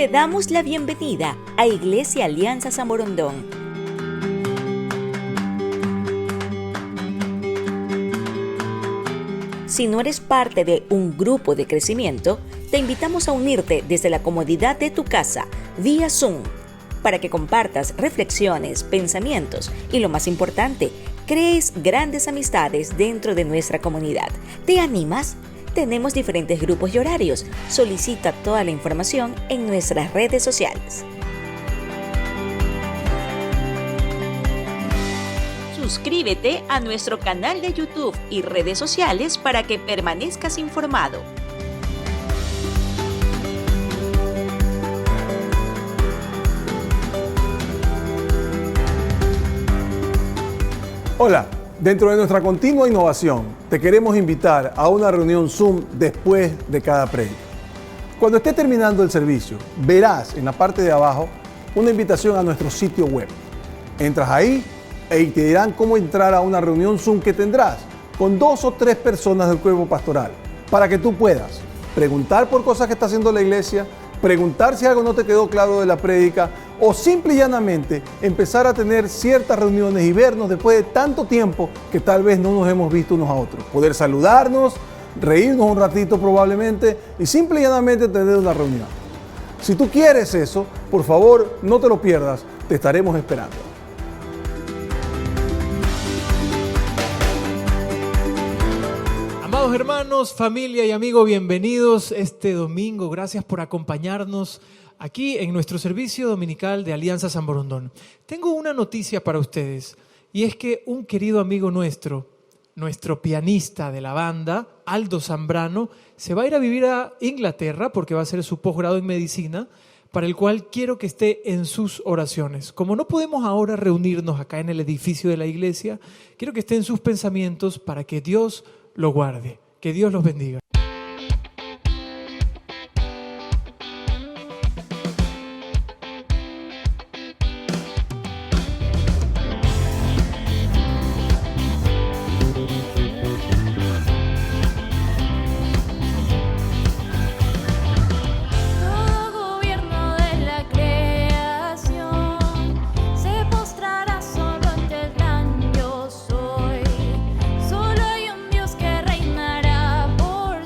Te damos la bienvenida a Iglesia Alianza San Borondón. Si no eres parte de un grupo de crecimiento, te invitamos a unirte desde la comodidad de tu casa, vía Zoom, para que compartas reflexiones, pensamientos y, lo más importante, crees grandes amistades dentro de nuestra comunidad. ¿Te animas? Tenemos diferentes grupos y horarios. Solicita toda la información en nuestras redes sociales. Suscríbete a nuestro canal de YouTube y redes sociales para que permanezcas informado. Hola, dentro de nuestra continua innovación, te queremos invitar a una reunión Zoom después de cada prédica. Cuando esté terminando el servicio, verás en la parte de abajo una invitación a nuestro sitio web. Entras ahí y te dirán cómo entrar a una reunión Zoom que tendrás con 2 o 3 personas del cuerpo pastoral, para que tú puedas preguntar por cosas que está haciendo la iglesia, preguntar si algo no te quedó claro de la prédica, o simple y llanamente empezar a tener ciertas reuniones y vernos después de tanto tiempo que tal vez no nos hemos visto unos a otros. Poder saludarnos, reírnos un ratito probablemente y simple y llanamente tener una reunión. Si tú quieres eso, por favor no te lo pierdas, te estaremos esperando. Amados hermanos, familia y amigos, bienvenidos este domingo. Gracias por acompañarnos aquí en nuestro servicio dominical de Alianza San Borondón. Tengo una noticia para ustedes, y es que un querido amigo nuestro pianista de la banda, Aldo Zambrano, se va a ir a vivir a Inglaterra porque va a hacer su posgrado en medicina, para el cual quiero que esté en sus oraciones. Como no podemos ahora reunirnos acá en el edificio de la iglesia, quiero que esté en sus pensamientos para que Dios lo guarde. Que Dios los bendiga. Solo hay un Dios que reinará por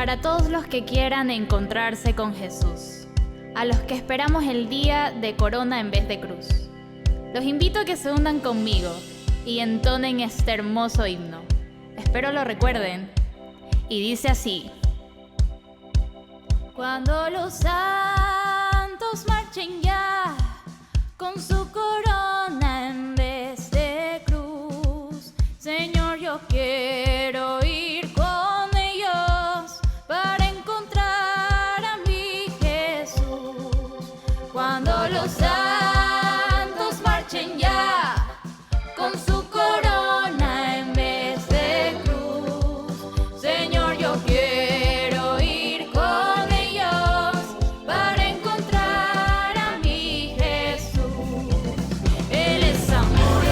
para todos los que quieran encontrarse con Jesús, a los que esperamos el día de corona en vez de cruz. Los invito a que se hundan conmigo y entonen este hermoso himno. Espero lo recuerden. Y dice así: cuando los santos marchen ya con su corona en vez de cruz, Señor, yo quiero ir con ellos para encontrar a mi Jesús. Cuando los santos marchen ya con su corona en vez de cruz, Señor, yo quiero ir con ellos para encontrar a mi Jesús. Él es amor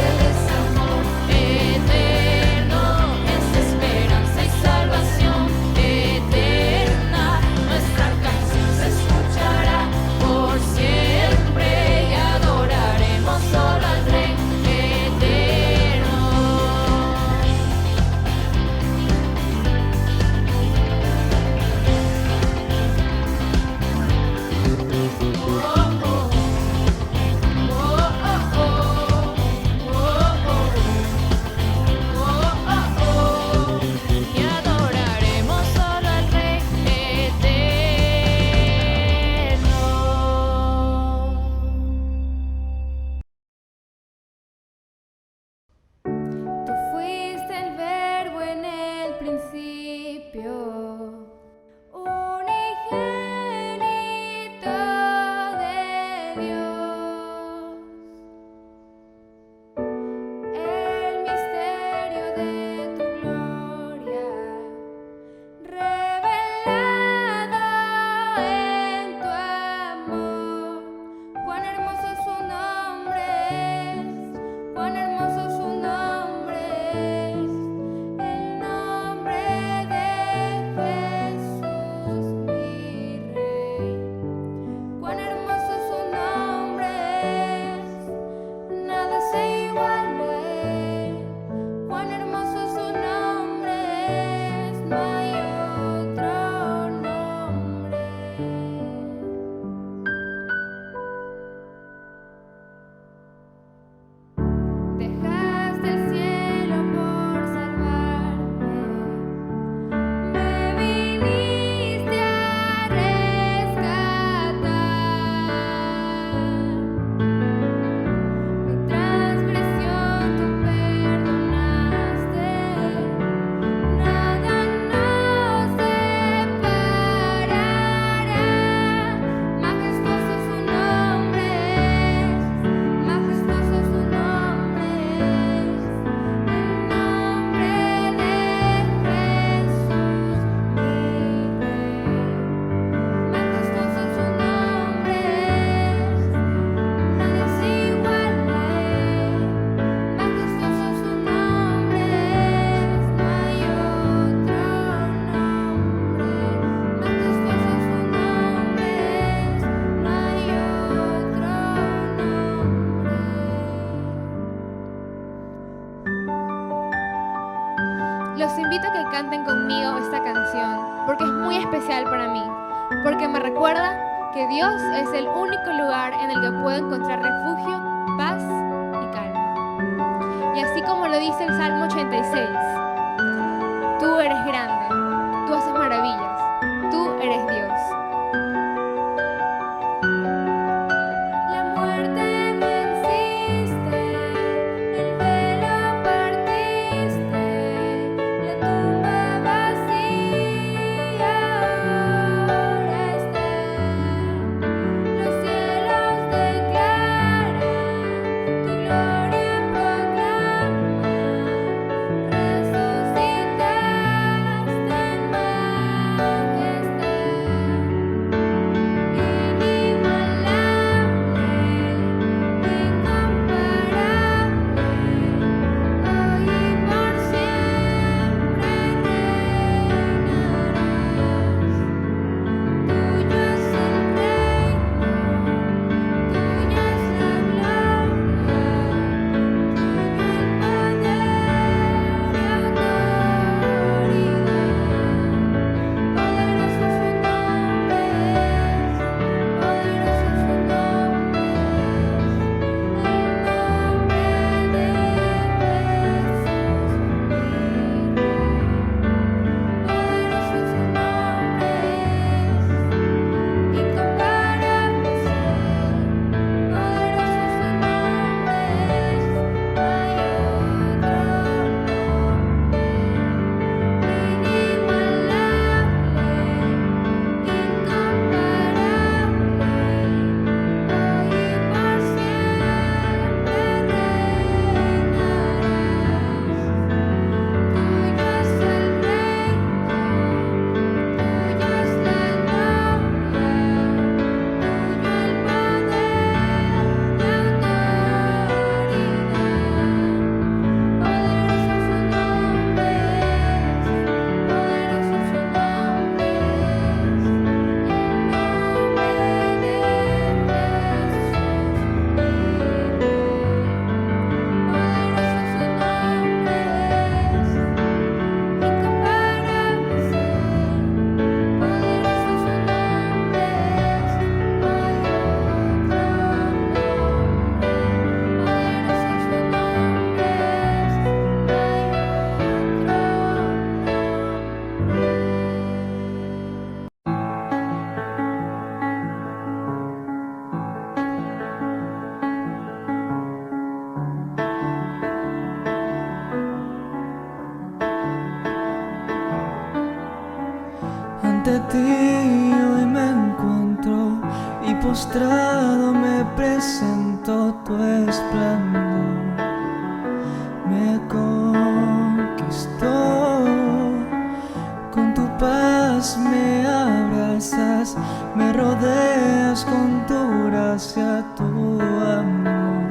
eterno, es esperanza y salvación eterna. Nuestra canción se escuchará por siempre y adoraremos solo al Rey eterno. Y adoraremos solo al Rey eterno. Tú fuiste el verbo en el principio, unigénito de Dios. El misterio de tu gloria, revelado en tu amor. Cuán hermoso su nombre es, cuán hermoso su nombre es, el nombre de Jesús mi Rey. Cuán hermoso su nombre es, nada se iguala a él. Cuán hermoso su nombre es, no hay otro nombre. Dejaste el cielo por salvarme, me viniste a rescatar. Mi transgresión tú perdonaste, nada nos separará. Majestuoso su nombre es, majestuoso su nombre es, el nombre de Jesús mi Rey. Majestuoso su nombre es, nadie se iguala a él. Majestuoso su nombre es, no hay otro nombre. Majestuoso su nombre es, no hay otro nombre. Los invito a que canten conmigo esta canción, porque es muy especial para mí, porque me recuerda que Dios es el único lugar en el que puedo encontrar refugio, paz y calma. Y así como lo dice el Salmo 86, tú eres grande, tú haces maravillas, tú eres Dios. La muerte venciste, el velo partiste, la tumba vacía ahora está. Los cielos declaran, tu gloria proclaman, resucitaste en majestad. ante ti hoy me encuentro y postrado me presento tu esplendor. Me conquistó, con tu paz me abrazas, me rodeas con tu gracia, tu amor.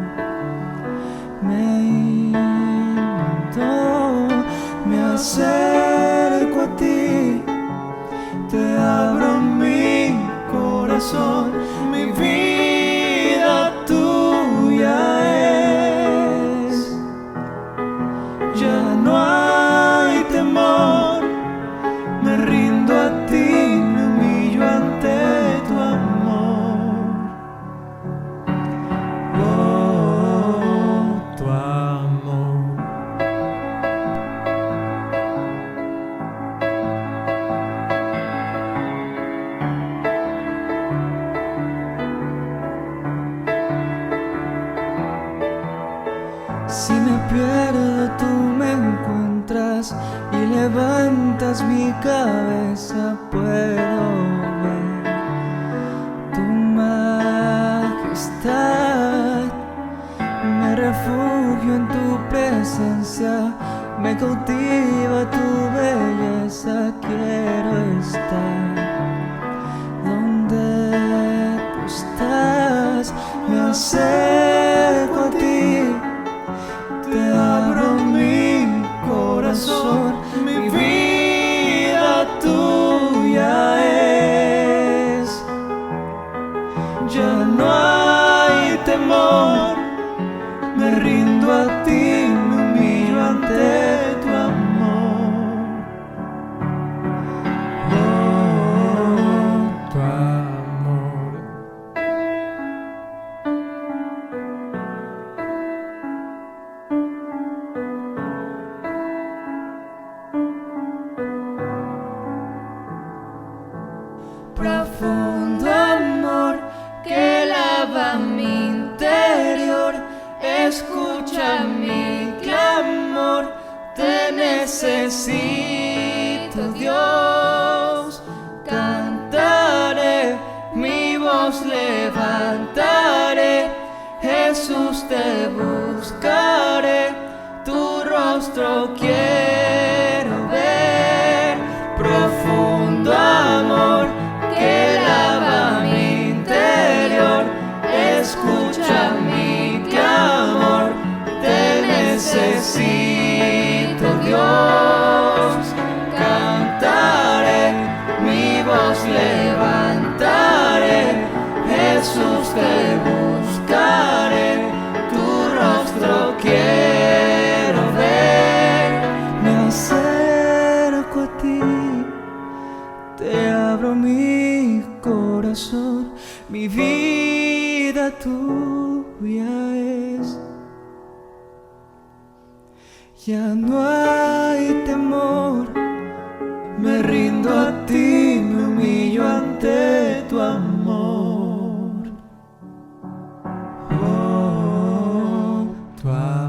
Me inundó, me acerco a ti, te abro mi corazón, mi vida tuya es. Ya no hay temor, me rindo a ti, me humillo ante tu amor. Oh, tu amor. Si me pierdo, tú me encuentras y levantas mi cabeza, puedo ver tu majestad. Me refugio en tu presencia, me cautiva tu belleza, quiero estar donde tú estás. Me acerco a ti, te abro mi corazón, mi vida tuya es. Ya no hay temor, me rindo a ti, me humillo ante tu amor. Oh, tu amor. Profundo amor que lava mi interior, escucha mi clamor, te necesito, Dios. Cantaré, mi voz levantaré, Jesús te buscaré, tu rostro quiero ver. Profundo amor que lava mi interior, escucha mi clamor, te necesito, Dios. Cantaré, mi voz levantaré, Jesús te buscaré, tu rostro quiero ver. Me acerco a ti, te abro mi corazón, mi vida tuya es. Ya no hay temor, me rindo a ti, me humillo ante tu amor. Oh, tu amor.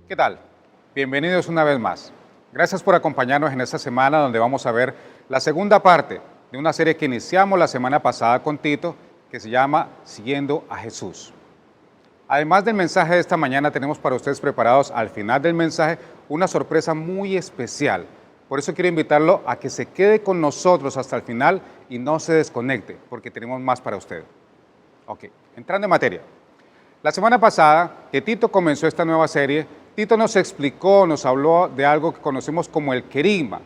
¿Qué tal? Bienvenidos una vez más. Gracias por acompañarnos en esta semana donde vamos a ver la segunda parte de una serie que iniciamos la semana pasada con Tito, que se llama Siguiendo a Jesús. Además del mensaje de esta mañana, tenemos para ustedes preparados al final del mensaje una sorpresa muy especial, Por eso quiero invitarlo a que se quede con nosotros hasta el final y no se desconecte, porque tenemos más para usted. Ok, entrando en materia. La semana pasada, que Tito comenzó esta nueva serie, Tito nos explicó, nos habló de algo que conocemos como el querigma,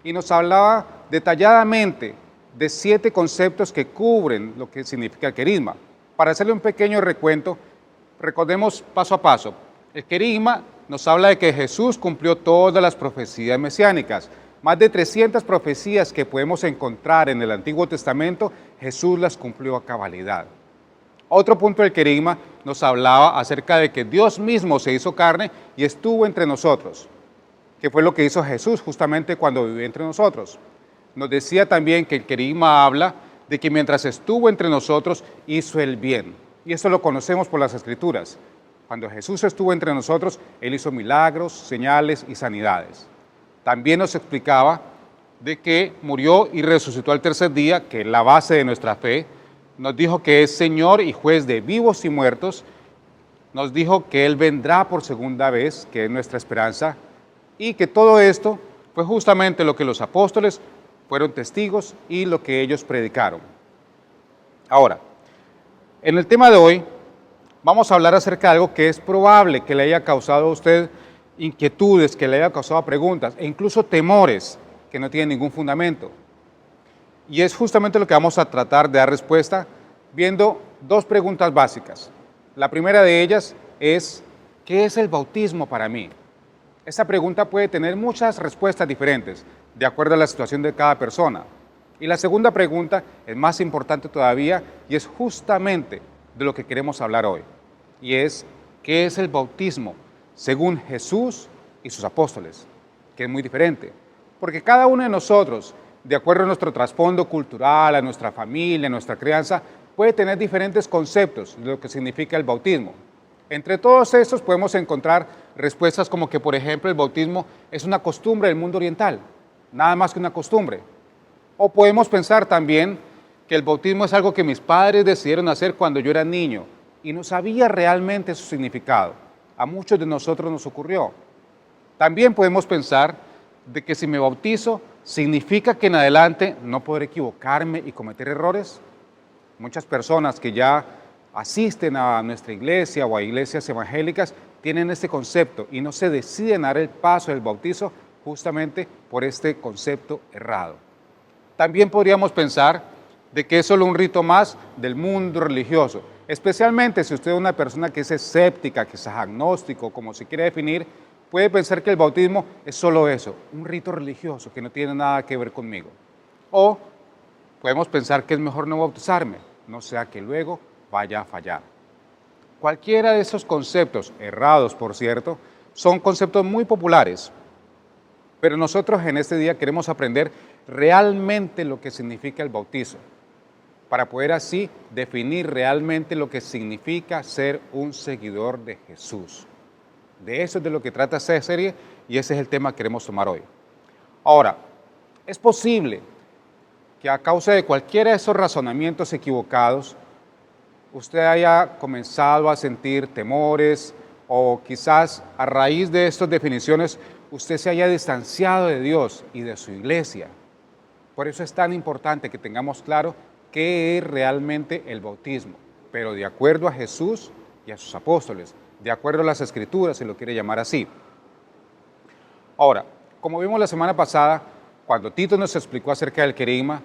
y nos hablaba detalladamente de 7 conceptos que cubren lo que significa el querigma. Para hacerle un pequeño recuento, recordemos paso a paso. El querigma nos habla de que Jesús cumplió todas las profecías mesiánicas. Más de 300 profecías que podemos encontrar en el Antiguo Testamento, Jesús las cumplió a cabalidad. Otro punto del querigma nos hablaba acerca de que Dios mismo se hizo carne y estuvo entre nosotros, que fue lo que hizo Jesús justamente cuando vivió entre nosotros. Nos decía también que el querigma habla de que mientras estuvo entre nosotros hizo el bien. Y esto lo conocemos por las Escrituras. Cuando Jesús estuvo entre nosotros, Él hizo milagros, señales y sanidades. También nos explicaba de que murió y resucitó al tercer día, que es la base de nuestra fe. Nos dijo que es Señor y juez de vivos y muertos. Nos dijo que Él vendrá por segunda vez, que es nuestra esperanza. Y que todo esto fue justamente lo que los apóstoles fueron testigos y lo que ellos predicaron. Ahora, en el tema de hoy, vamos a hablar acerca de algo que es probable que le haya causado a usted inquietudes, que le haya causado preguntas e incluso temores que no tienen ningún fundamento. Y es justamente lo que vamos a tratar de dar respuesta viendo 2 preguntas básicas. La primera de ellas es, ¿qué es el bautismo para mí? Esta pregunta puede tener muchas respuestas diferentes, de acuerdo a la situación de cada persona. Y la segunda pregunta es más importante todavía y es justamente de lo que queremos hablar hoy. Y es, ¿qué es el bautismo según Jesús y sus apóstoles? Que es muy diferente. Porque cada uno de nosotros, de acuerdo a nuestro trasfondo cultural, a nuestra familia, a nuestra crianza, puede tener diferentes conceptos de lo que significa el bautismo. Entre todos estos podemos encontrar respuestas como que, por ejemplo, el bautismo es una costumbre del mundo oriental, nada más que una costumbre. O podemos pensar también que el bautismo es algo que mis padres decidieron hacer cuando yo era niño y no sabía realmente su significado. A muchos de nosotros nos ocurrió. También podemos pensar de que si me bautizo, ¿significa que en adelante no podré equivocarme y cometer errores? Muchas personas que ya asisten a nuestra iglesia o a iglesias evangélicas tienen este concepto y no se deciden a dar el paso del bautizo justamente por este concepto errado. También podríamos pensar de que es solo un rito más del mundo religioso, especialmente si usted es una persona que es escéptica, que es agnóstico, como se quiere definir, puede pensar que el bautismo es solo eso, un rito religioso que no tiene nada que ver conmigo. O podemos pensar que es mejor no bautizarme, no sea que luego vaya a fallar. Cualquiera de esos conceptos, errados por cierto, son conceptos muy populares, pero nosotros en este día queremos aprender realmente lo que significa el bautizo, para poder así definir realmente lo que significa ser un seguidor de Jesús. De eso es de lo que trata esta serie y ese es el tema que queremos tomar hoy. Ahora, es posible que a causa de cualquiera de esos razonamientos equivocados, usted haya comenzado a sentir temores o quizás a raíz de estas definiciones usted se haya distanciado de Dios y de su iglesia. Por eso es tan importante que tengamos claro qué es realmente el bautismo, pero de acuerdo a Jesús y a sus apóstoles, de acuerdo a las Escrituras, se lo quiere llamar así. Ahora, como vimos la semana pasada, cuando Tito nos explicó acerca del querigma,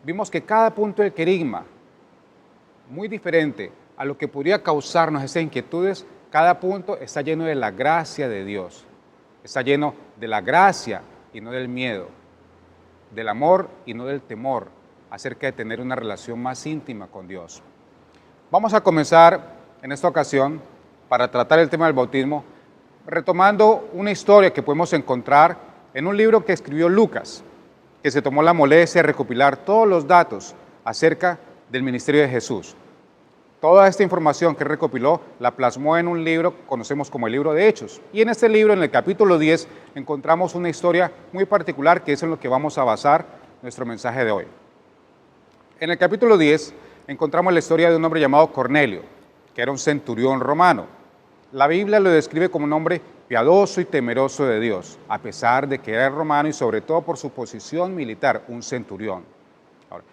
vimos que cada punto del querigma, muy diferente a lo que podría causarnos esas inquietudes, cada punto está lleno de la gracia de Dios. Está lleno de la gracia y no del miedo, del amor y no del temor, acerca de tener una relación más íntima con Dios. Vamos a comenzar en esta ocasión, para tratar el tema del bautismo, retomando una historia que podemos encontrar en un libro que escribió Lucas, que se tomó la molestia de recopilar todos los datos acerca del ministerio de Jesús. Toda esta información que recopiló la plasmó en un libro que conocemos como el libro de Hechos. Y en este libro, en el capítulo 10, encontramos una historia muy particular que es en lo que vamos a basar nuestro mensaje de hoy. En el capítulo 10 encontramos la historia de un hombre llamado Cornelio, que era un centurión romano. La Biblia lo describe como un hombre piadoso y temeroso de Dios, a pesar de que era romano y sobre todo por su posición militar, un centurión. Ahora,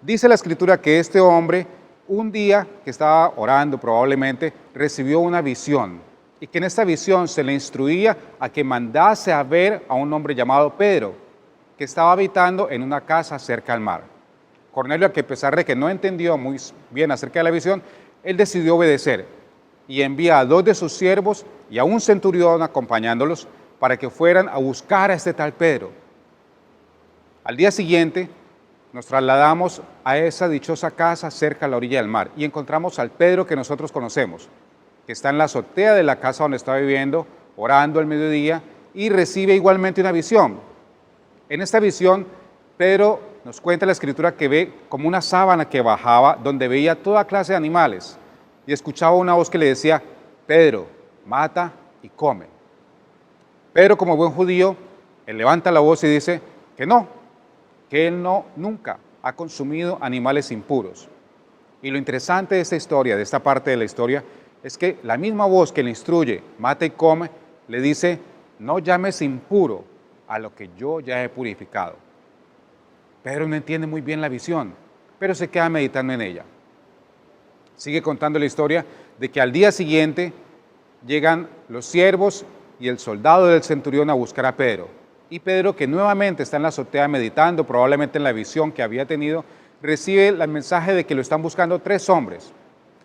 dice la Escritura que este hombre, un día que estaba orando probablemente, recibió una visión y que en esta visión se le instruía a que mandase a ver a un hombre llamado Pedro, que estaba habitando en una casa cerca al mar. Cornelio, que a pesar de que no entendió muy bien acerca de la visión, él decidió obedecer y envía a 2 de sus siervos y a un centurión acompañándolos para que fueran a buscar a este tal Pedro. Al día siguiente nos trasladamos a esa dichosa casa cerca a la orilla del mar y encontramos al Pedro que nosotros conocemos, que está en la azotea de la casa donde está viviendo, orando al mediodía, y recibe igualmente una visión. En esta visión, Pedro nos cuenta la Escritura que ve como una sábana que bajaba, donde veía toda clase de animales, y escuchaba una voz que le decía: Pedro, mata y come. Pedro, como buen judío, él levanta la voz y dice que no, que él nunca ha consumido animales impuros. Y lo interesante de esta historia, de esta parte de la historia, es que la misma voz que le instruye, mata y come, le dice: no llames impuro a lo que yo ya he purificado. Pedro no entiende muy bien la visión, pero se queda meditando en ella. Sigue contando la historia de que al día siguiente llegan los siervos y el soldado del centurión a buscar a Pedro. Y Pedro, que nuevamente está en la azotea meditando, probablemente en la visión que había tenido, recibe el mensaje de que lo están buscando 3 hombres.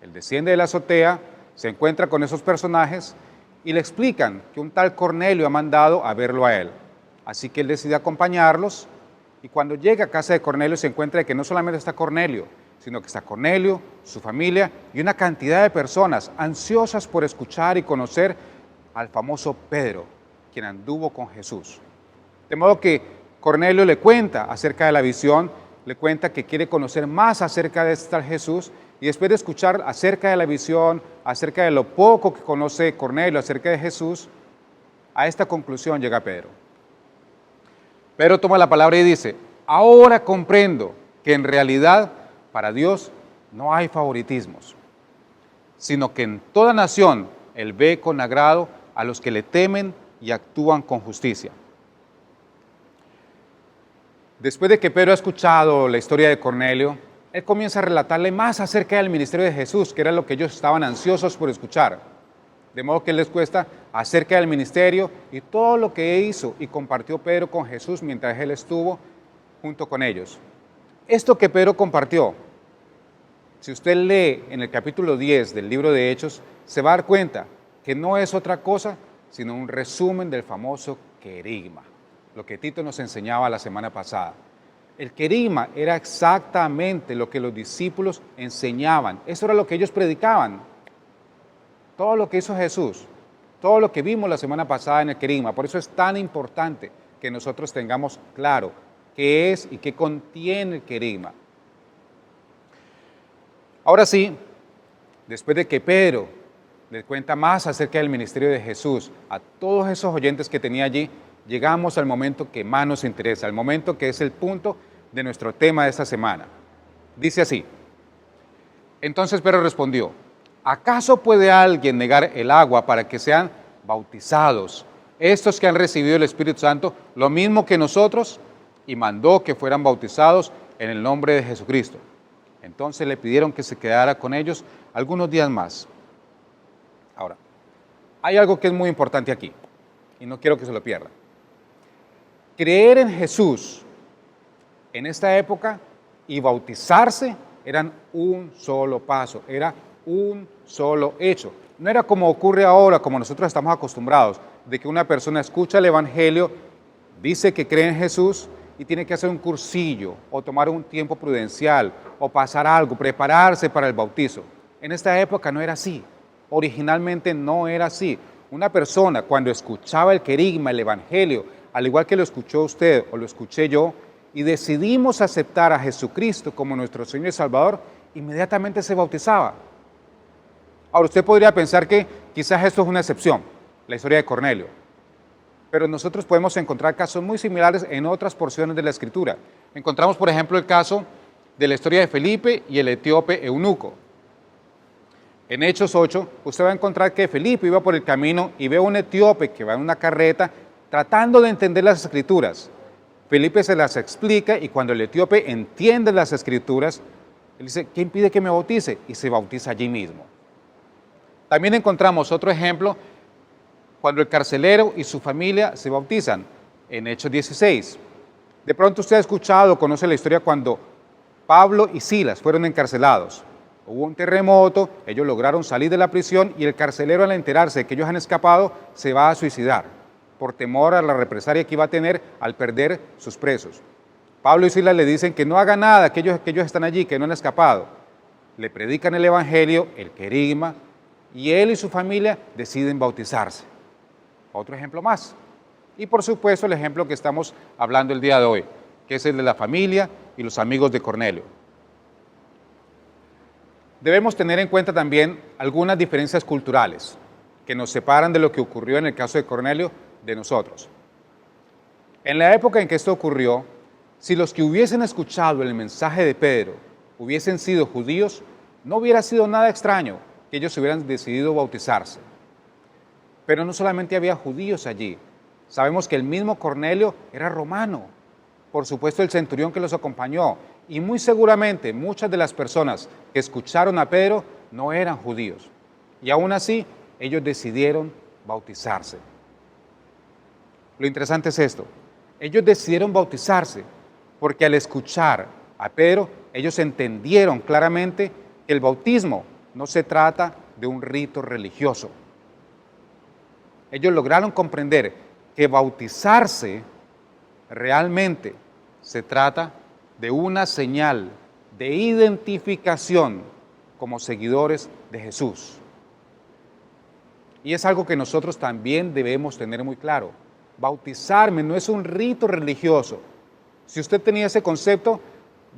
Él desciende de la azotea, se encuentra con esos personajes y le explican que un tal Cornelio ha mandado a verlo a él. Así que él decide acompañarlos, y cuando llega a casa de Cornelio se encuentra que no solamente está Cornelio, sino que está Cornelio, su familia y una cantidad de personas ansiosas por escuchar y conocer al famoso Pedro, quien anduvo con Jesús. De modo que Cornelio le cuenta acerca de la visión, le cuenta que quiere conocer más acerca de este tal Jesús, y después de escuchar acerca de la visión, acerca de lo poco que conoce Cornelio acerca de Jesús, a esta conclusión llega Pedro. Pedro toma la palabra y dice: ahora comprendo que en realidad para Dios no hay favoritismos, sino que en toda nación Él ve con agrado a los que le temen y actúan con justicia. Después de que Pedro ha escuchado la historia de Cornelio, él comienza a relatarle más acerca del ministerio de Jesús, que era lo que ellos estaban ansiosos por escuchar. De modo que él les cuesta acerca del ministerio y todo lo que hizo y compartió Pedro con Jesús mientras él estuvo junto con ellos. Esto que Pedro compartió, si usted lee en el capítulo 10 del libro de Hechos, se va a dar cuenta que no es otra cosa sino un resumen del famoso querigma, lo que Tito nos enseñaba la semana pasada. El querigma era exactamente lo que los discípulos enseñaban, eso era lo que ellos predicaban. Todo lo que hizo Jesús, todo lo que vimos la semana pasada en el querigma, por eso es tan importante que nosotros tengamos claro qué es y qué contiene el querigma. Ahora sí, después de que Pedro les cuenta más acerca del ministerio de Jesús a todos esos oyentes que tenía allí, llegamos al momento que más nos interesa, al momento que es el punto de nuestro tema de esta semana. Dice así: entonces Pedro respondió: ¿acaso puede alguien negar el agua para que sean bautizados estos que han recibido el Espíritu Santo, lo mismo que nosotros? Y mandó que fueran bautizados en el nombre de Jesucristo. Entonces le pidieron que se quedara con ellos algunos días más. Ahora, hay algo que es muy importante aquí, y no quiero que se lo pierda. Creer en Jesús en esta época y bautizarse eran un solo paso, era un solo hecho. No era como ocurre ahora, como nosotros estamos acostumbrados, de que una persona escucha el Evangelio, dice que cree en Jesús y tiene que hacer un cursillo o tomar un tiempo prudencial o pasar algo, prepararse para el bautizo. En esta época no era así, originalmente no era así. Una persona cuando escuchaba el querigma, el Evangelio, al igual que lo escuchó usted o lo escuché yo, y decidimos aceptar a Jesucristo como nuestro Señor y Salvador, inmediatamente se bautizaba. Ahora, usted podría pensar que quizás esto es una excepción, la historia de Cornelio, pero nosotros podemos encontrar casos muy similares en otras porciones de la Escritura. Encontramos, por ejemplo, el caso de la historia de Felipe y el etíope eunuco. En Hechos 8, usted va a encontrar que Felipe iba por el camino y ve a un etíope que va en una carreta tratando de entender las escrituras. Felipe se las explica y cuando el etíope entiende las escrituras, él dice, ¿qué impide que me bautice? Y se bautiza allí mismo. También encontramos otro ejemplo cuando el carcelero y su familia se bautizan en Hechos 16. De pronto usted ha escuchado, conoce la historia cuando Pablo y Silas fueron encarcelados. Hubo un terremoto, ellos lograron salir de la prisión y el carcelero, al enterarse de que ellos han escapado, se va a suicidar por temor a la represalia que iba a tener al perder sus presos. Pablo y Silas le dicen que no haga nada, que ellos están allí, que no han escapado. Le predican el evangelio, el querigma, y él y su familia deciden bautizarse. Otro ejemplo más. Y por supuesto el ejemplo que estamos hablando el día de hoy, que es el de la familia y los amigos de Cornelio. Debemos tener en cuenta también algunas diferencias culturales que nos separan de lo que ocurrió en el caso de Cornelio de nosotros. En la época en que esto ocurrió, si los que hubiesen escuchado el mensaje de Pedro hubiesen sido judíos, no hubiera sido nada extraño que ellos hubieran decidido bautizarse. Pero no solamente había judíos allí, sabemos que el mismo Cornelio era romano, por supuesto el centurión que los acompañó, y muy seguramente muchas de las personas que escucharon a Pedro no eran judíos, y aún así ellos decidieron bautizarse. Lo interesante es esto, ellos decidieron bautizarse porque al escuchar a Pedro, ellos entendieron claramente que el bautismo no se trata de un rito religioso. Ellos lograron comprender que bautizarse realmente se trata de una señal de identificación como seguidores de Jesús. Y es algo que nosotros también debemos tener muy claro. Bautizarme no es un rito religioso. Si usted tenía ese concepto,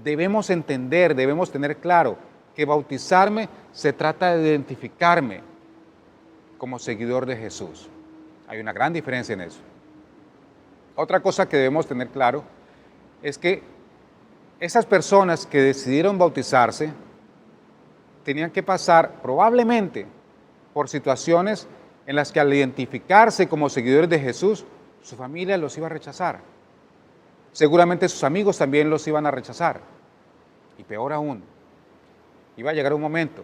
debemos entender, debemos tener claro que bautizarme se trata de identificarme como seguidor de Jesús. Hay una gran diferencia en eso. Otra cosa que debemos tener claro es que esas personas que decidieron bautizarse tenían que pasar probablemente por situaciones en las que al identificarse como seguidores de Jesús, su familia los iba a rechazar. Seguramente sus amigos también los iban a rechazar. Y peor aún, iba a llegar un momento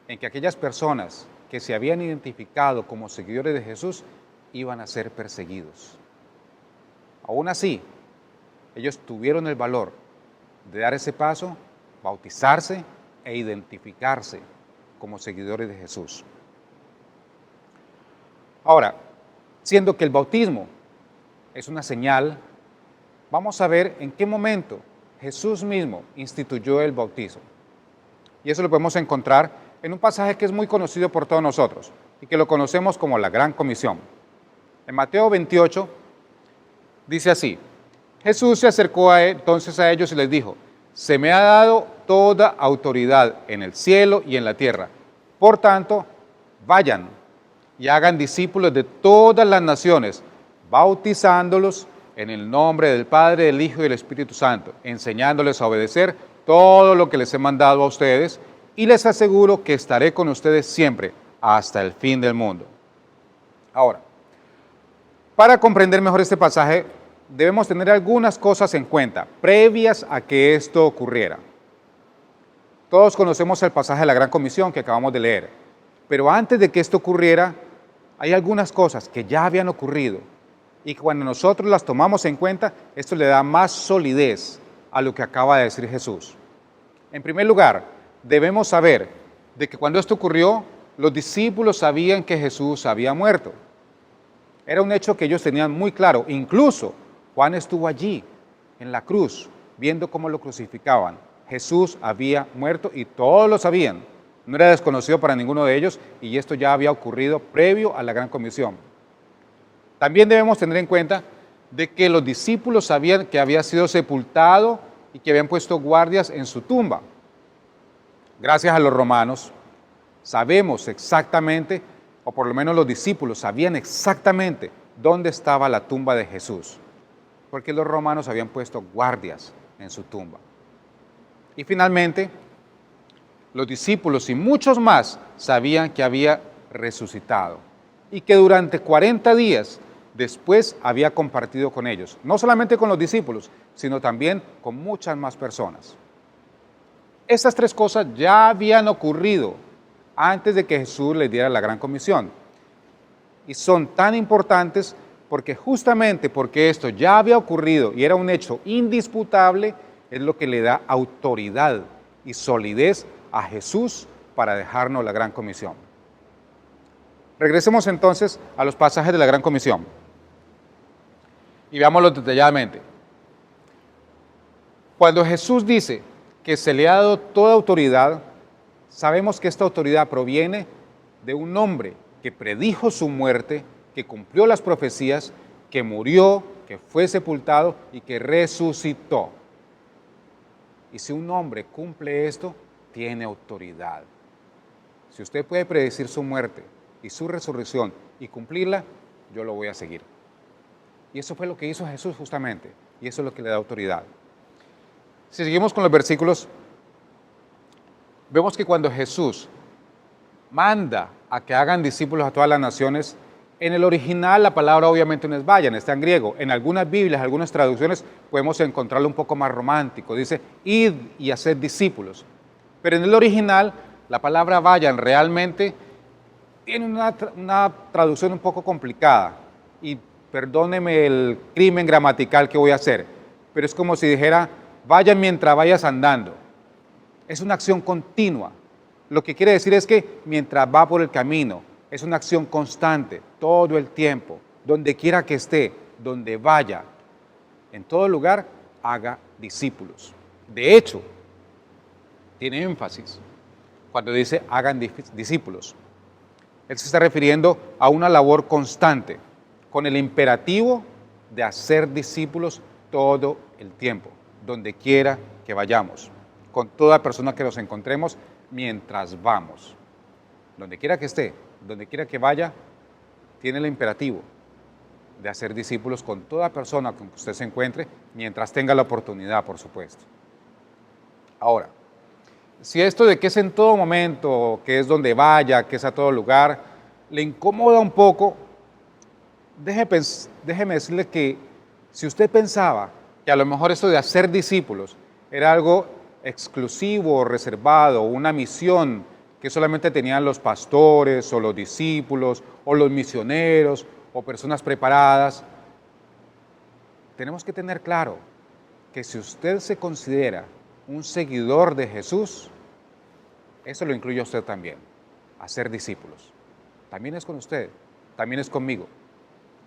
en que aquellas personas que se habían identificado como seguidores de Jesús iban a ser perseguidos. Aún así, ellos tuvieron el valor de dar ese paso, bautizarse e identificarse como seguidores de Jesús. Ahora, siendo que el bautismo es una señal, vamos a ver en qué momento Jesús mismo instituyó el bautismo. Y eso lo podemos encontrar en un pasaje que es muy conocido por todos nosotros y que lo conocemos como la Gran Comisión. En Mateo 28 dice así: Jesús se acercó entonces a ellos y les dijo: se me ha dado toda autoridad en el cielo y en la tierra. Por tanto, vayan y hagan discípulos de todas las naciones, bautizándolos en el nombre del Padre, del Hijo y del Espíritu Santo, enseñándoles a obedecer todo lo que les he mandado a ustedes, y les aseguro que estaré con ustedes siempre, hasta el fin del mundo. Ahora, para comprender mejor este pasaje, debemos tener algunas cosas en cuenta, previas a que esto ocurriera. Todos conocemos el pasaje de la Gran Comisión que acabamos de leer, pero antes de que esto ocurriera, hay algunas cosas que ya habían ocurrido y cuando nosotros las tomamos en cuenta, esto le da más solidez a lo que acaba de decir Jesús. En primer lugar, debemos saber de que cuando esto ocurrió, los discípulos sabían que Jesús había muerto. Era un hecho que ellos tenían muy claro. Incluso Juan estuvo allí, en la cruz, viendo cómo lo crucificaban. Jesús había muerto y todos lo sabían. No era desconocido para ninguno de ellos y esto ya había ocurrido previo a la Gran Comisión. También debemos tener en cuenta de que los discípulos sabían que había sido sepultado y que habían puesto guardias en su tumba. Gracias a los romanos, sabemos exactamente, o por lo menos los discípulos sabían exactamente dónde estaba la tumba de Jesús, porque los romanos habían puesto guardias en su tumba. Y finalmente, los discípulos y muchos más sabían que había resucitado y que durante 40 días después había compartido con ellos, no solamente con los discípulos, sino también con muchas más personas. Estas tres cosas ya habían ocurrido antes de que Jesús les diera la gran comisión. Y son tan importantes porque justamente porque esto ya había ocurrido y era un hecho indisputable, es lo que le da autoridad y solidez a Jesús para dejarnos la gran comisión. Regresemos entonces a los pasajes de la gran comisión y veámoslos detalladamente. Cuando Jesús dice que se le ha dado toda autoridad, sabemos que esta autoridad proviene de un hombre que predijo su muerte, que cumplió las profecías, que murió, que fue sepultado y que resucitó. Y si un hombre cumple esto, tiene autoridad. Si usted puede predecir su muerte y su resurrección y cumplirla, yo lo voy a seguir. Y eso fue lo que hizo Jesús justamente, y eso es lo que le da autoridad. Si seguimos con los versículos, vemos que cuando Jesús manda a que hagan discípulos a todas las naciones, en el original la palabra obviamente no es vayan, está en griego. En algunas Biblias, algunas traducciones, podemos encontrarlo un poco más romántico. Dice, id y haced discípulos. Pero en el original, la palabra vayan realmente tiene una traducción un poco complicada. Y perdóneme el crimen gramatical que voy a hacer, pero es como si dijera, vayan mientras vayas andando. Es una acción continua. Lo que quiere decir es que mientras va por el camino, es una acción constante, todo el tiempo, donde quiera que esté, donde vaya, en todo lugar, haga discípulos. De hecho, tiene énfasis cuando dice hagan discípulos. Él se está refiriendo a una labor constante, con el imperativo de hacer discípulos todo el tiempo, donde quiera que vayamos, con toda persona que nos encontremos mientras vamos. Donde quiera que esté, donde quiera que vaya, tiene el imperativo de hacer discípulos con toda persona con que usted se encuentre, mientras tenga la oportunidad, por supuesto. Ahora, si esto de que es en todo momento, que es donde vaya, que es a todo lugar, le incomoda un poco, déjeme decirle que si usted pensaba que a lo mejor esto de hacer discípulos era algo exclusivo o reservado, una misión que solamente tenían los pastores o los discípulos o los misioneros o personas preparadas, tenemos que tener claro que si usted se considera un seguidor de Jesús, eso lo incluye a usted también, hacer discípulos. También es con usted, también es conmigo,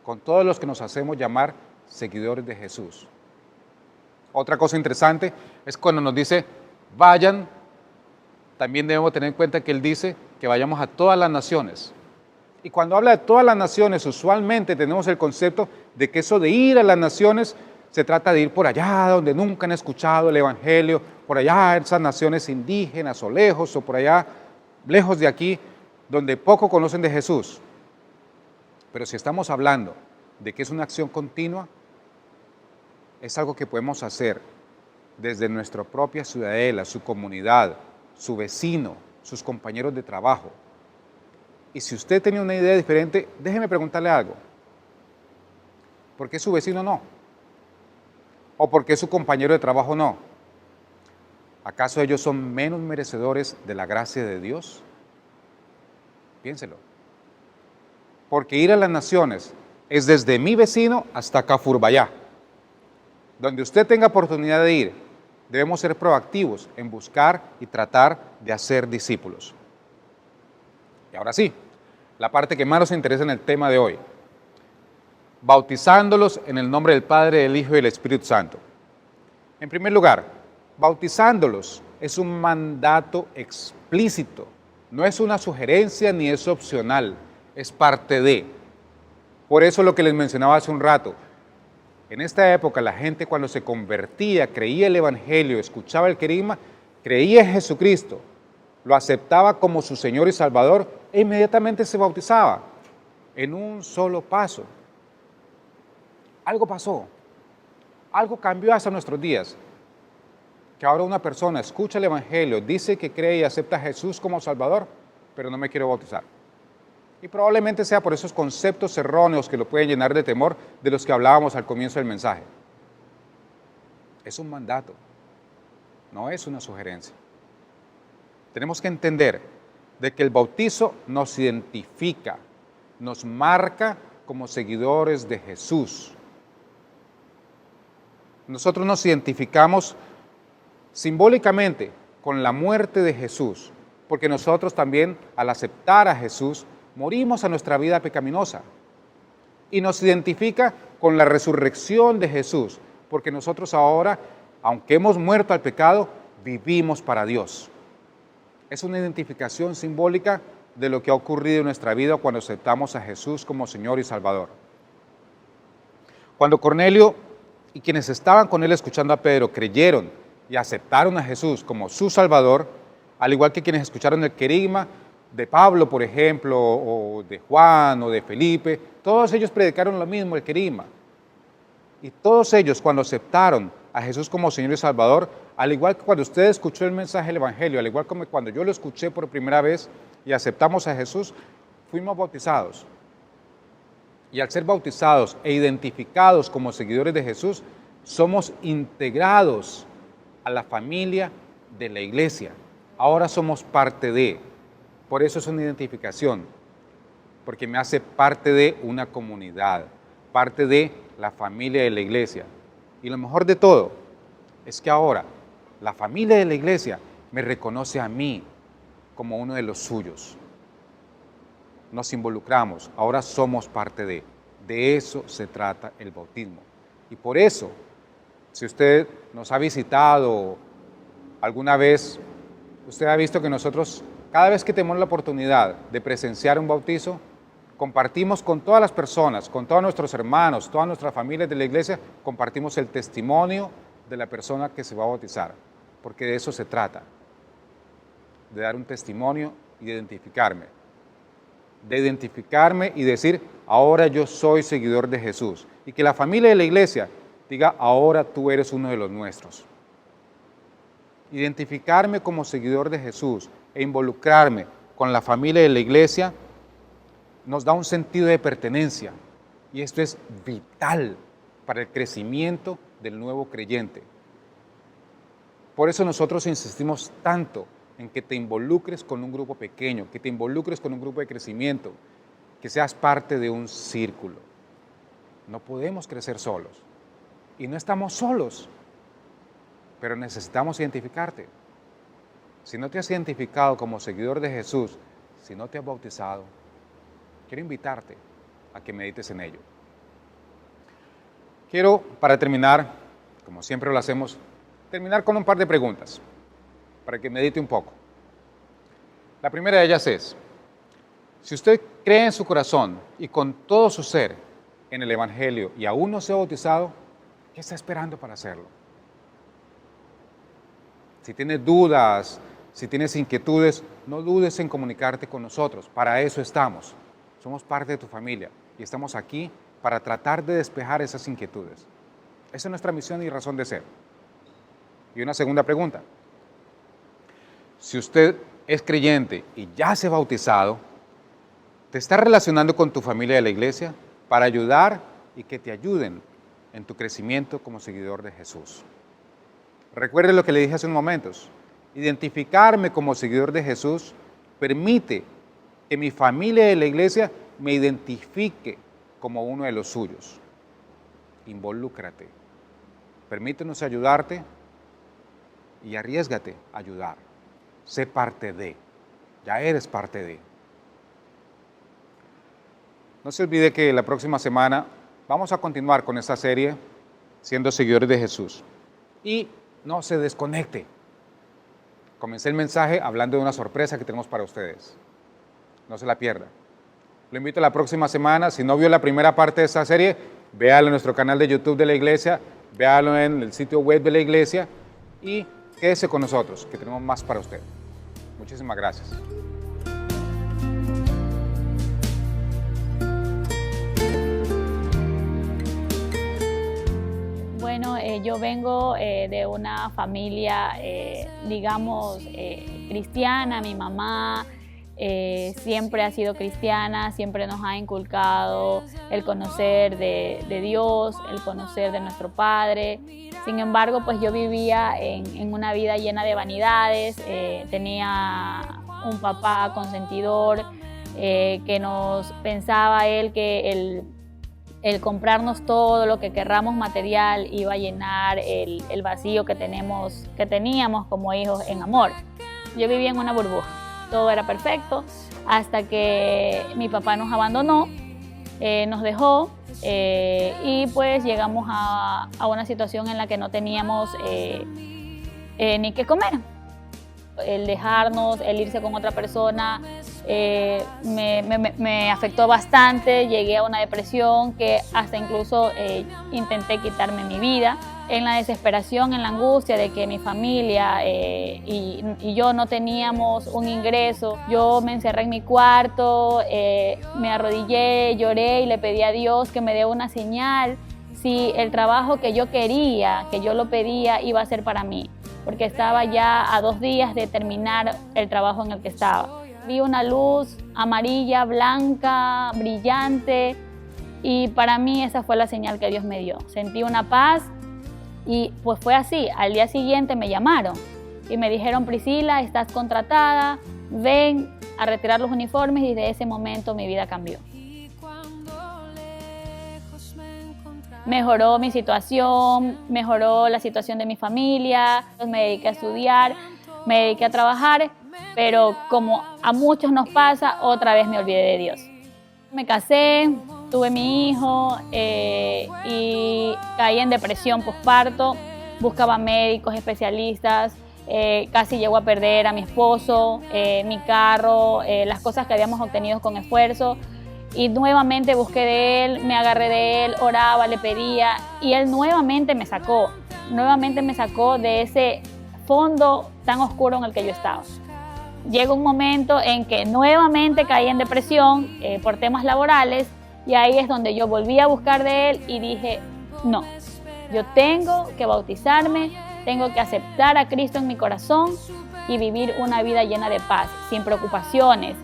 con todos los que nos hacemos llamar seguidores de Jesús. Otra cosa interesante es cuando nos dice, vayan, también debemos tener en cuenta que Él dice que vayamos a todas las naciones. Y cuando habla de todas las naciones, usualmente tenemos el concepto de que eso de ir a las naciones se trata de ir por allá donde nunca han escuchado el Evangelio, por allá en esas naciones indígenas o lejos, o por allá lejos de aquí, donde poco conocen de Jesús. Pero si estamos hablando de que es una acción continua, es algo que podemos hacer desde nuestra propia ciudadela, su comunidad, su vecino, sus compañeros de trabajo. Y si usted tenía una idea diferente, déjeme preguntarle algo. ¿Por qué su vecino no? ¿O por qué su compañero de trabajo no? ¿Acaso ellos son menos merecedores de la gracia de Dios? Piénselo. Porque ir a las naciones es desde mi vecino hasta Cafurbayá. Donde usted tenga oportunidad de ir, debemos ser proactivos en buscar y tratar de hacer discípulos. Y ahora sí, la parte que más nos interesa en el tema de hoy. Bautizándolos en el nombre del Padre, del Hijo y del Espíritu Santo. En primer lugar, bautizándolos es un mandato explícito. No es una sugerencia ni es opcional, es parte de. Por eso lo que les mencionaba hace un rato. En esta época la gente cuando se convertía, creía el Evangelio, escuchaba el querigma, creía en Jesucristo, lo aceptaba como su Señor y Salvador e inmediatamente se bautizaba en un solo paso. Algo pasó, algo cambió hasta nuestros días. que ahora una persona escucha el Evangelio, dice que cree y acepta a Jesús como Salvador, pero no me quiero bautizar. Y probablemente sea por esos conceptos erróneos que lo pueden llenar de temor de los que hablábamos al comienzo del mensaje. Es un mandato, no es una sugerencia. Tenemos que entender de que el bautizo nos identifica, nos marca como seguidores de Jesús. Nosotros nos identificamos simbólicamente con la muerte de Jesús, porque nosotros también, al aceptar a Jesús, morimos a nuestra vida pecaminosa. Y nos identifica con la resurrección de Jesús, porque nosotros ahora, aunque hemos muerto al pecado, vivimos para Dios. Es una identificación simbólica de lo que ha ocurrido en nuestra vida cuando aceptamos a Jesús como Señor y Salvador. Cuando Cornelio y quienes estaban con él escuchando a Pedro creyeron y aceptaron a Jesús como su Salvador, al igual que quienes escucharon el querigma de Pablo, por ejemplo, o de Juan, o de Felipe, todos ellos predicaron lo mismo, el querigma. Y todos ellos, cuando aceptaron a Jesús como Señor y Salvador, al igual que cuando usted escuchó el mensaje del Evangelio, al igual como cuando yo lo escuché por primera vez y aceptamos a Jesús, fuimos bautizados. Y al ser bautizados e identificados como seguidores de Jesús, somos integrados a la familia de la iglesia. Ahora somos parte de. Por eso es una identificación, porque me hace parte de una comunidad, parte de la familia de la iglesia. Y lo mejor de todo es que ahora la familia de la iglesia me reconoce a mí como uno de los suyos. Nos involucramos, ahora somos parte de. De eso se trata el bautismo. Y por eso, si usted nos ha visitado alguna vez, usted ha visto que nosotros, cada vez que tenemos la oportunidad de presenciar un bautizo, compartimos con todas las personas, con todos nuestros hermanos, todas nuestras familias de la iglesia, compartimos el testimonio de la persona que se va a bautizar, porque de eso se trata, de dar un testimonio y de identificarme y decir, ahora yo soy seguidor de Jesús, y que la familia de la iglesia diga, ahora tú eres uno de los nuestros. Identificarme como seguidor de Jesús e involucrarme con la familia de la iglesia nos da un sentido de pertenencia, y esto es vital para el crecimiento del nuevo creyente. Por eso nosotros insistimos tanto en que te involucres con un grupo pequeño, que te involucres con un grupo de crecimiento, que seas parte de un círculo. No podemos crecer solos, y no estamos solos, pero necesitamos identificarte. Si no te has identificado como seguidor de Jesús, si no te has bautizado, quiero invitarte a que medites en ello. Quiero, para terminar, como siempre lo hacemos, terminar con un par de preguntas, para que medite un poco. La primera de ellas es, si usted cree en su corazón y con todo su ser en el Evangelio y aún no se ha bautizado, ¿qué está esperando para hacerlo? Si tienes dudas, si tienes inquietudes, no dudes en comunicarte con nosotros. Para eso estamos. Somos parte de tu familia y estamos aquí para tratar de despejar esas inquietudes. Esa es nuestra misión y razón de ser. Y una segunda pregunta. Si usted es creyente y ya se ha bautizado, ¿te está relacionando con tu familia de la iglesia para ayudar y que te ayuden en tu crecimiento como seguidor de Jesús? Recuerde lo que le dije hace unos momentos. Identificarme como seguidor de Jesús permite que mi familia de la iglesia me identifique como uno de los suyos. Involúcrate. Permítenos ayudarte y arriésgate a ayudar. Sé parte de. Ya eres parte de. No se olvide que la próxima semana vamos a continuar con esta serie siendo seguidores de Jesús. Y no se desconecte. Comencé el mensaje hablando de una sorpresa que tenemos para ustedes. No se la pierda. Lo invito a la próxima semana. Si no vio la primera parte de esta serie, véalo en nuestro canal de YouTube de la iglesia, véalo en el sitio web de la iglesia y quédese con nosotros, que tenemos más para usted. Muchísimas gracias. Bueno, Yo vengo de una familia, digamos, cristiana. Mi mamá siempre ha sido cristiana, siempre nos ha inculcado el conocer de Dios, el conocer de nuestro Padre. Sin embargo, pues yo vivía en una vida llena de vanidades. Tenía un papá consentidor que nos pensaba él que el comprarnos todo lo que querramos material iba a llenar el vacío que teníamos como hijos en amor. Yo vivía en una burbuja, todo era perfecto, hasta que mi papá nos abandonó, nos dejó y pues llegamos a una situación en la que no teníamos ni qué comer. El dejarnos, el irse con otra persona, me afectó bastante. Llegué a una depresión que hasta incluso intenté quitarme mi vida. En la desesperación, en la angustia de que mi familia y yo no teníamos un ingreso, yo me encerré en mi cuarto, me arrodillé, lloré y le pedí a Dios que me dé una señal si el trabajo que yo quería, que yo lo pedía, iba a ser para mí, porque estaba ya a 2 días de terminar el trabajo en el que estaba. Vi una luz amarilla, blanca, brillante, y para mí esa fue la señal que Dios me dio. Sentí una paz y pues fue así. Al día siguiente me llamaron y me dijeron: Priscila, estás contratada, ven a retirar los uniformes, y desde ese momento mi vida cambió. Mejoró mi situación, mejoró la situación de mi familia, me dediqué a estudiar, me dediqué a trabajar, pero como a muchos nos pasa, otra vez me olvidé de Dios. Me casé, tuve mi hijo y caí en depresión postparto, buscaba médicos, especialistas, casi llego a perder a mi esposo, mi carro, las cosas que habíamos obtenido con esfuerzo. Y nuevamente busqué de él, me agarré de él, oraba, le pedía, y él nuevamente me sacó de ese fondo tan oscuro en el que yo estaba. Llegó un momento en que nuevamente caí en depresión por temas laborales, y ahí es donde yo volví a buscar de él y dije: no, yo tengo que bautizarme, tengo que aceptar a Cristo en mi corazón y vivir una vida llena de paz, sin preocupaciones,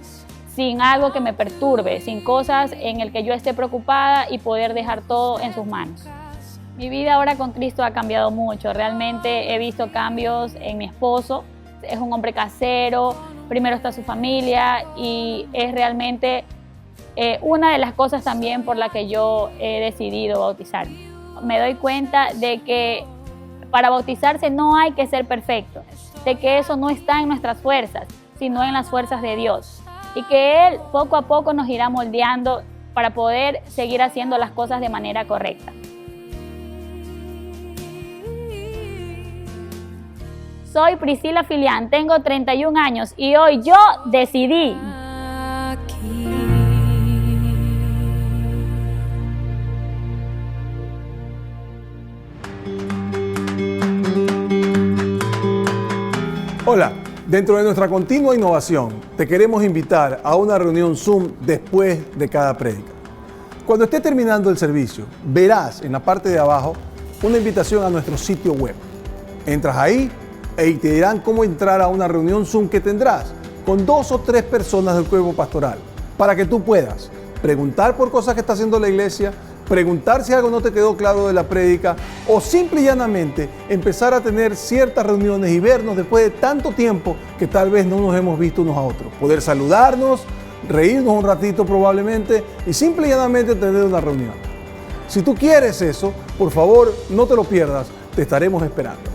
sin algo que me perturbe, sin cosas en el que yo esté preocupada, y poder dejar todo en sus manos. Mi vida ahora con Cristo ha cambiado mucho. Realmente he visto cambios en mi esposo. Es un hombre casero, primero está su familia, y es realmente una de las cosas también por la que yo he decidido bautizarme. Me doy cuenta de que para bautizarse no hay que ser perfecto, de que eso no está en nuestras fuerzas, sino en las fuerzas de Dios. Y que Él poco a poco nos irá moldeando para poder seguir haciendo las cosas de manera correcta. Soy Priscila Filián, tengo 31 años y hoy yo decidí. Hola, dentro de nuestra continua innovación, te queremos invitar a una reunión Zoom después de cada prédica. Cuando esté terminando el servicio, verás en la parte de abajo una invitación a nuestro sitio web. Entras ahí y te dirán cómo entrar a una reunión Zoom que tendrás con 2 o 3 personas del cuerpo pastoral, para que tú puedas preguntar por cosas que está haciendo la iglesia, preguntar si algo no te quedó claro de la prédica, o simple y llanamente empezar a tener ciertas reuniones y vernos después de tanto tiempo que tal vez no nos hemos visto unos a otros. Poder saludarnos, reírnos un ratito probablemente, y simple y llanamente tener una reunión. Si tú quieres eso, por favor no te lo pierdas, te estaremos esperando.